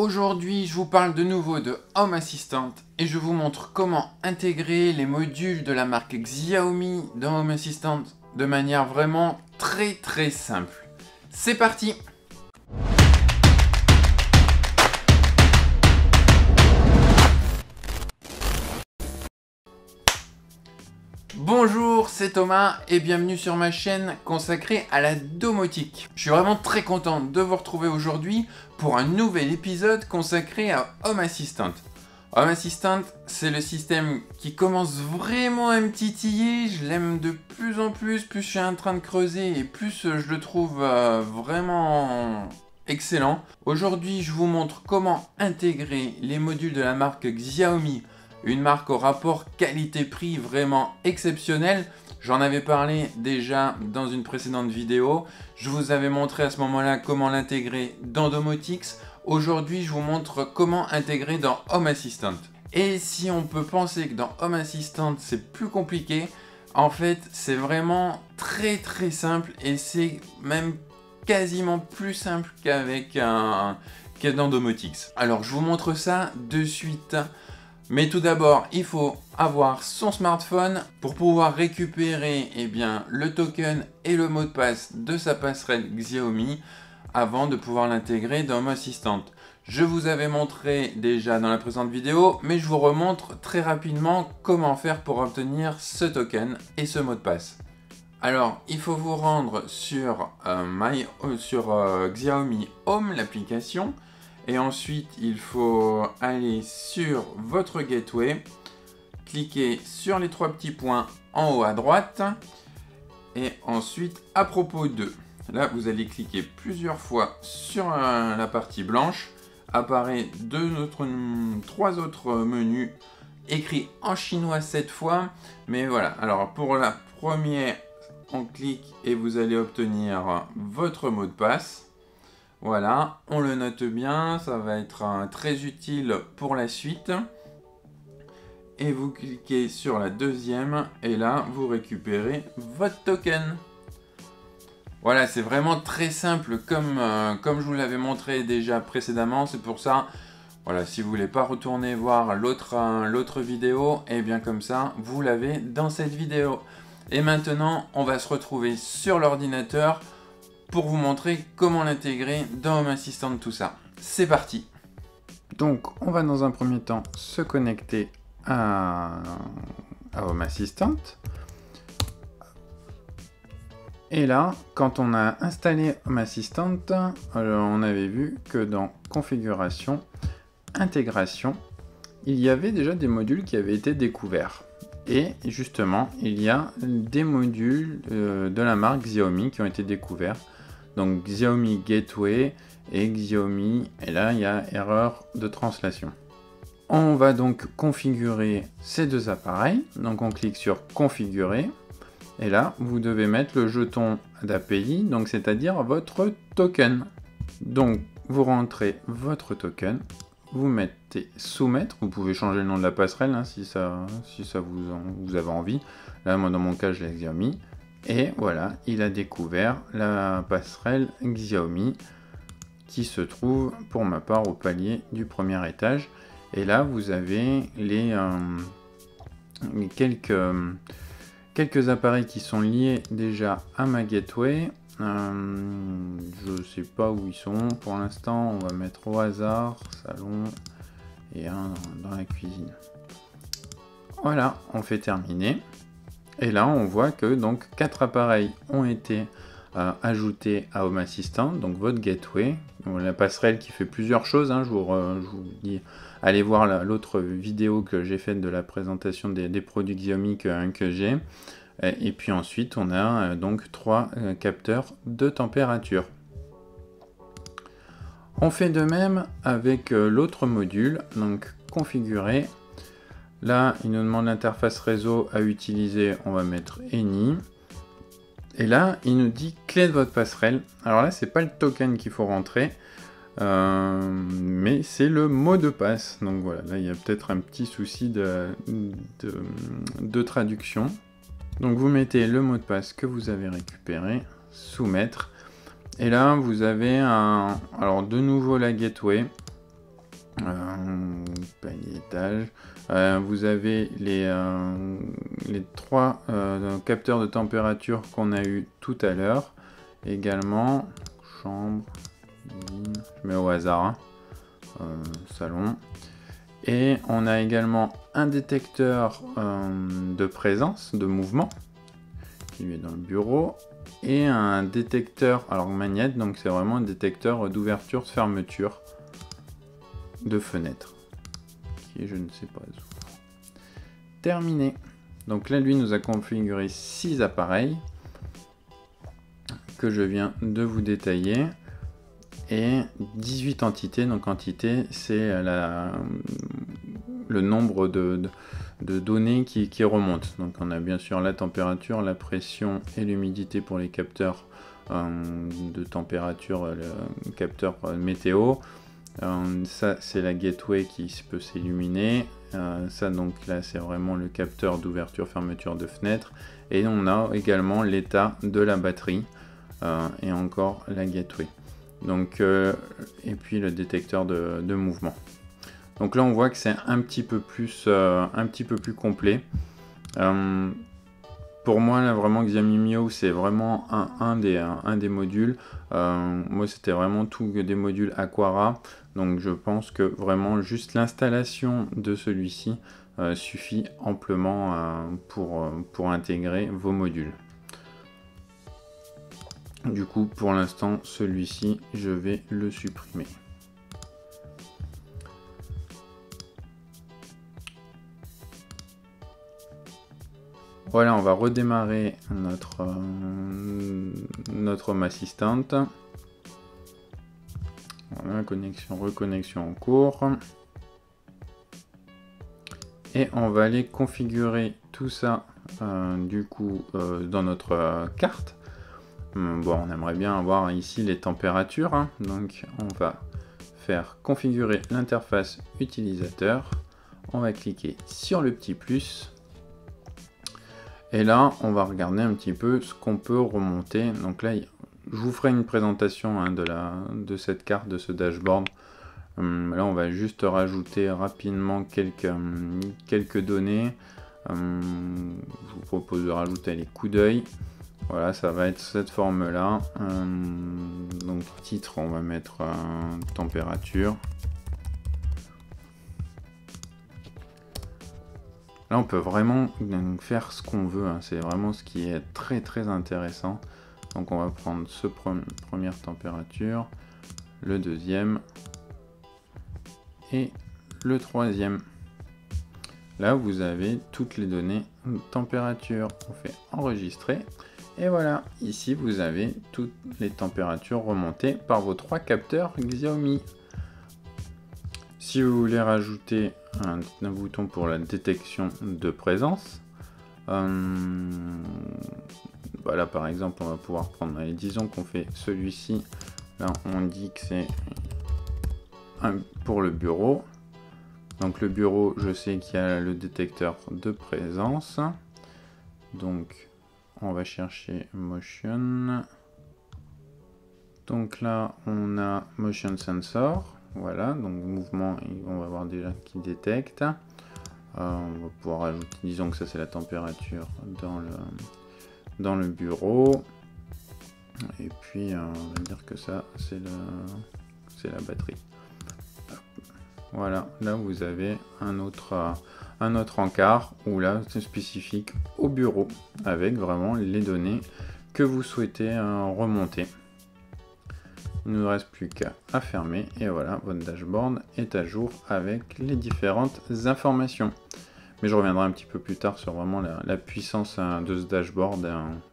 Aujourd'hui, je vous parle de nouveau de Home Assistant et je vous montre comment intégrer les modules de la marque Xiaomi dans Home Assistant de manière vraiment très simple. C'est parti! Bonjour, c'est Thomas et bienvenue sur ma chaîne consacrée à la domotique. Je suis vraiment très content de vous retrouver aujourd'hui pour un nouvel épisode consacré à Home Assistant. Home Assistant, c'est le système qui commence vraiment à me titiller, je l'aime de plus en plus je suis en train de creuser et plus je le trouve vraiment excellent. Aujourd'hui, je vous montre comment intégrer les modules de la marque Xiaomi, une marque au rapport qualité-prix vraiment exceptionnel. J'en avais parlé déjà dans une précédente vidéo. Je vous avais montré à ce moment-là comment l'intégrer dans Domotix. Aujourd'hui, je vous montre comment intégrer dans Home Assistant. Et si on peut penser que dans Home Assistant, c'est plus compliqué, en fait, c'est vraiment très simple et c'est même quasiment plus simple que dans Domotix. Alors, je vous montre ça de suite. Mais tout d'abord, il faut avoir son smartphone pour pouvoir récupérer le token et le mot de passe de sa passerelle Xiaomi avant de pouvoir l'intégrer dans Home Assistant. Je vous avais montré déjà dans la précédente vidéo, mais je vous remontre très rapidement comment faire pour obtenir ce token et ce mot de passe. Alors, il faut vous rendre sur Xiaomi Home, l'application. Et ensuite, il faut aller sur votre gateway, cliquer sur les trois petits points en haut à droite, et ensuite, à propos de, là, vous allez cliquer plusieurs fois sur la partie blanche, apparaît trois autres menus, écrits en chinois cette fois, mais voilà. Alors, pour la première, on clique et vous allez obtenir votre mot de passe. Voilà, on le note bien, ça va être très utile pour la suite. Et vous cliquez sur la deuxième et là, vous récupérez votre token. Voilà, c'est vraiment très simple comme je vous l'avais montré déjà précédemment. C'est pour ça, voilà, si vous voulez pas retourner voir l'autre vidéo, et bien comme ça, vous l'avez dans cette vidéo. Et maintenant, on va se retrouver sur l'ordinateur pour vous montrer comment l'intégrer dans Home Assistant, tout ça. C'est parti! Donc, on va dans un premier temps se connecter à Home Assistant. Et là, quand on a installé Home Assistant, on avait vu que dans Configuration, Intégration, il y avait déjà des modules qui avaient été découverts. Et justement, il y a des modules de la marque Xiaomi qui ont été découverts. Donc Xiaomi Gateway et Xiaomi, et là il y a erreur de translation. On va donc configurer ces deux appareils, donc on clique sur configurer, et là vous devez mettre le jeton d'API, donc c'est-à-dire votre token. Donc vous rentrez votre token, vous mettez soumettre, vous pouvez changer le nom de la passerelle si ça vous avez envie. Là moi dans mon cas je l'ai Xiaomi. Et voilà, il a découvert la passerelle Xiaomi qui se trouve pour ma part au palier du premier étage. Et là, vous avez les quelques appareils qui sont liés déjà à ma gateway. Je ne sais pas où ils sont pour l'instant. On va mettre au hasard, salon et un dans la cuisine. Voilà, on fait terminer. Et là, on voit que donc 4 appareils ont été ajoutés à Home Assistant, donc votre gateway, la passerelle qui fait plusieurs choses. Je vous dis, allez voir l'autre vidéo que j'ai faite de la présentation des produits Xiaomi que j'ai. Et puis ensuite, on a donc 3 capteurs de température. On fait de même avec l'autre module, donc configurer. Là, il nous demande l'interface réseau à utiliser, on va mettre Any. Et là, il nous dit clé de votre passerelle. Alors là, c'est pas le token qu'il faut rentrer, mais c'est le mot de passe. Donc voilà, là, il y a peut-être un petit souci de traduction. Donc vous mettez le mot de passe que vous avez récupéré, soumettre. Et là, vous avez alors de nouveau la gateway. Palier étage. Vous avez les 3 capteurs de température qu'on a eu tout à l'heure. Également, chambre, je mets au hasard, hein. Salon. Et on a également un détecteur de présence, de mouvement, qui lui est dans le bureau. Et un détecteur, alors magnète, donc c'est vraiment un détecteur d'ouverture, de fermeture de fenêtre, qui est je ne sais pas où. Terminé. Donc là, lui nous a configuré 6 appareils que je viens de vous détailler et 18 entités. Donc entité, c'est le nombre de données qui remontent. Donc on a bien sûr la température, la pression et l'humidité pour les capteurs de température, le capteur météo. Ça c'est la gateway qui peut s'illuminer. Ça donc là c'est vraiment le capteur d'ouverture fermeture de fenêtre, et on a également l'état de la batterie et encore la gateway, donc et puis le détecteur de mouvement. Donc là on voit que c'est un petit peu plus complet. Pour moi là vraiment Xiaomimio c'est vraiment un des modules. Moi c'était vraiment tout des modules Aqara, donc je pense que vraiment juste l'installation de celui-ci suffit amplement pour intégrer vos modules. Du coup pour l'instant celui-ci je vais le supprimer. Voilà, on va redémarrer notre Home Assistant. Voilà, reconnexion en cours. Et on va aller configurer tout ça du coup dans notre carte. Bon, on aimerait bien avoir ici les températures, hein. Donc on va faire configurer l'interface utilisateur. On va cliquer sur le petit plus. Et là, on va regarder un petit peu ce qu'on peut remonter. Donc là, je vous ferai une présentation hein, de cette carte, de ce dashboard. Là, on va juste rajouter rapidement quelques données. Je vous propose de rajouter les coups d'œil. Voilà, ça va être cette forme-là. Donc, titre, on va mettre température. Là, on peut vraiment faire ce qu'on veut, hein. C'est vraiment ce qui est très très intéressant. Donc, on va prendre ce première température, le deuxième et le troisième. Là, vous avez toutes les données température. On fait enregistrer. Et voilà, ici, vous avez toutes les températures remontées par vos 3 capteurs Xiaomi. Si vous voulez rajouter un bouton pour la détection de présence, voilà par exemple on va pouvoir prendre, allez, disons qu'on fait celui-ci, là on dit que c'est pour le bureau. Donc le bureau, je sais qu'il y a le détecteur de présence, donc on va chercher motion. Donc là on a motion sensor. Voilà, donc mouvement, on va voir déjà qui détecte. On va pouvoir ajouter, disons que ça c'est la température dans le bureau. Et puis on va dire que ça c'est la batterie. Voilà, là vous avez un autre encart où là c'est spécifique au bureau avec vraiment les données que vous souhaitez remonter. Il ne nous reste plus qu'à fermer et voilà, votre dashboard est à jour avec les différentes informations. Mais je reviendrai un petit peu plus tard sur vraiment la puissance de ce dashboard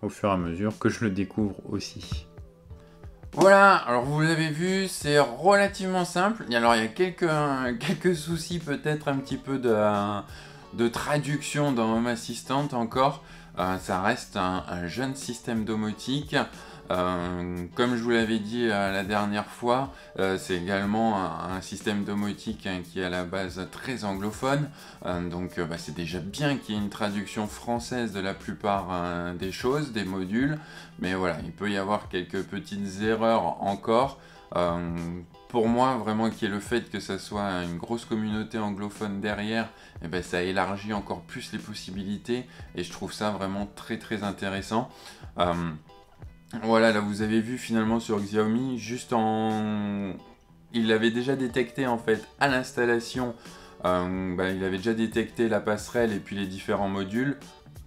au fur et à mesure que je le découvre aussi. Voilà, alors vous l'avez vu, c'est relativement simple. Alors il y a quelques soucis peut-être un petit peu de traduction dans Home Assistant encore. Ça reste un jeune système domotique. Comme je vous l'avais dit la dernière fois, c'est également un système domotique qui est à la base très anglophone, donc c'est déjà bien qu'il y ait une traduction française de la plupart des choses, des modules, mais voilà, il peut y avoir quelques petites erreurs encore. pour moi, vraiment, qui est le fait que ça soit une grosse communauté anglophone derrière, et ben, ça élargit encore plus les possibilités, et je trouve ça vraiment très très intéressant. Voilà, là vous avez vu finalement sur Xiaomi, il l'avait déjà détecté en fait à l'installation, il avait déjà détecté la passerelle et puis les différents modules.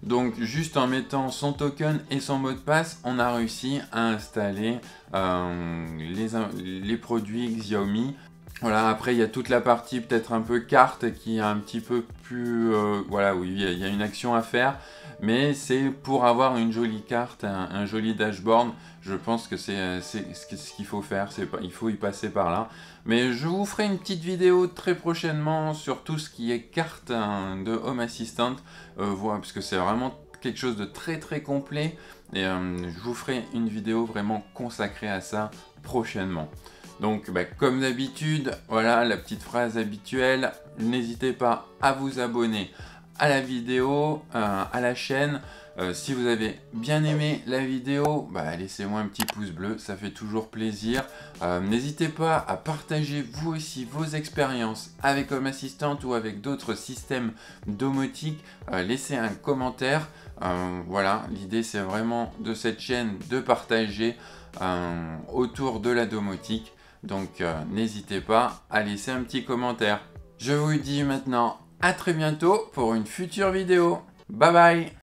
Donc juste en mettant son token et son mot de passe, on a réussi à installer les produits Xiaomi. Voilà, après il y a toute la partie peut-être un peu carte qui est un petit peu plus... voilà, oui, il y a une action à faire, mais c'est pour avoir une jolie carte, un joli dashboard. Je pense que c'est ce qu'il faut faire, il faut y passer par là. Mais je vous ferai une petite vidéo très prochainement sur tout ce qui est carte de Home Assistant, voilà, parce que c'est vraiment quelque chose de très très complet, et je vous ferai une vidéo vraiment consacrée à ça prochainement. Donc comme d'habitude, voilà la petite phrase habituelle, n'hésitez pas à vous abonner à la vidéo, à la chaîne. Si vous avez bien aimé la vidéo, laissez-moi un petit pouce bleu, ça fait toujours plaisir. N'hésitez pas à partager vous aussi vos expériences avec Home Assistant ou avec d'autres systèmes domotiques. Laissez un commentaire. Voilà, l'idée c'est vraiment de cette chaîne de partager autour de la domotique. Donc n'hésitez pas à laisser un petit commentaire. Je vous dis maintenant à très bientôt pour une future vidéo. Bye bye!